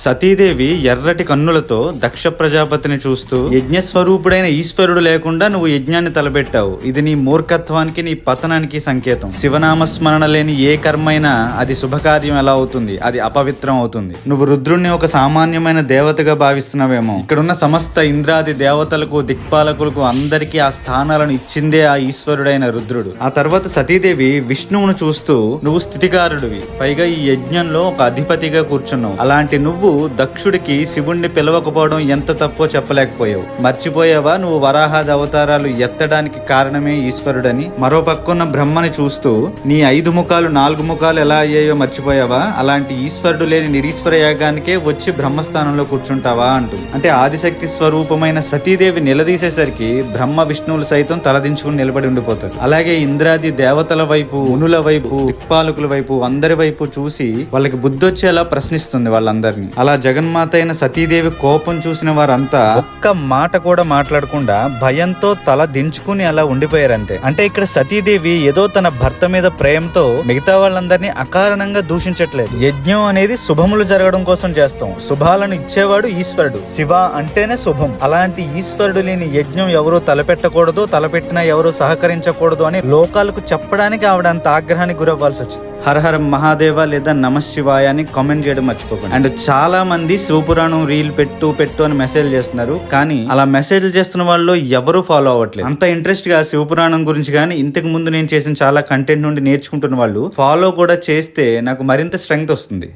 సతీదేవి ఎర్రటి కన్నులతో దక్ష ప్రజాపతిని చూస్తూ యజ్ఞస్వరూపుడైన ఈశ్వరుడు లేకుండా నువ్వు యజ్ఞాన్ని తలపెట్టావు, ఇది నీ మూర్ఖత్వానికి నీ పతనానికి సంకేతం. శివనామస్మరణ లేని ఏ కర్మైనా అది శుభకార్యం ఎలా అవుతుంది? అది అపవిత్రం అవుతుంది. నువ్వు రుద్రుణ్ణి ఒక సామాన్యమైన దేవతగా భావిస్తున్నావేమో. ఇక్కడున్న సమస్త ఇంద్రాది దేవతలకు దిక్పాలకులకు అందరికీ ఆ స్థానాలను ఇచ్చిందే ఆ ఈశ్వరుడైన రుద్రుడు. ఆ తర్వాత సతీదేవి విష్ణువును చూస్తూ నువ్వు స్థితికారుడివి, పైగా ఈ యజ్ఞంలో ఒక అధిపతిగా కూర్చున్నావు. అలాంటి నువ్వు దక్షుడికి శివుణ్ణి పిలవకపోవడం ఎంత తప్పో చెప్పలేకపోయావు. మర్చిపోయావా నువ్వు వరాహాది అవతారాలు ఎత్తడానికి కారణమే ఈశ్వరుడని? మరో పక్కున్న బ్రహ్మని చూస్తూ నీ 5 ముఖాలు 4 ముఖాలు ఎలా అయ్యాయో మర్చిపోయావా? అలాంటి ఈశ్వరుడు లేని నిరీశ్వర యాగానికే వచ్చి బ్రహ్మస్థానంలో కూర్చుంటావా అంటూ. అంటే ఆదిశక్తి స్వరూపమైన సతీదేవి నిలదీసేసరికి బ్రహ్మ విష్ణువులు సైతం తలదించుకుని నిలబడి ఉండిపోతారు. అలాగే ఇంద్రాది దేవతల వైపు, మునుల వైపు, దిక్పాలకుల వైపు, అందరి వైపు చూసి వాళ్ళకి బుద్ధొచ్చేలా ప్రశ్నిస్తుంది వాళ్ళందరినీ. అలా జగన్మాత అయిన సతీదేవి కోపం చూసిన వారంతా ఒక్క మాట కూడా మాట్లాడకుండా భయంతో తల దించుకుని అలా ఉండిపోయారంతే. అంటే ఇక్కడ సతీదేవి ఏదో తన భర్త మీద ప్రేమతో మిగతా వాళ్ళందరినీ అకారణంగా దూషించట్లేదు. యజ్ఞం అనేది శుభములు జరగడం కోసం చేస్తాం. శుభాలను ఇచ్చేవాడు ఈశ్వరుడు. శివ అంటేనే శుభం. అలాంటి ఈశ్వరుడు లేని యజ్ఞం ఎవరూ తలపెట్టకూడదు, తలపెట్టినా ఎవరూ సహకరించకూడదు అని లోకాలకు చెప్పడానికి ఆవిడ అంత ఆగ్రహానికి గురవ్వాల్సి వచ్చింది. హరహర మహాదేవ లేదా నమశివాయ అని కామెంట్ చేయడం మర్చిపోకండి. అండ్ చాలా మంది శివపురాణం రీల్ పెట్టు అని మెసేజ్ చేస్తున్నారు, కానీ అలా మెసేజ్ చేస్తున్న వాళ్ళు ఎవరు ఫాలో అవ్వట్లేదు. అంత ఇంట్రెస్ట్ గా శివపురాణం గురించి కానీ ఇంతకు ముందు నేను చేసిన చాలా కంటెంట్ నుండి నేర్చుకుంటున్న వాళ్ళు ఫాలో కూడా చేస్తే నాకు మరింత స్ట్రెంగ్త్ వస్తుంది.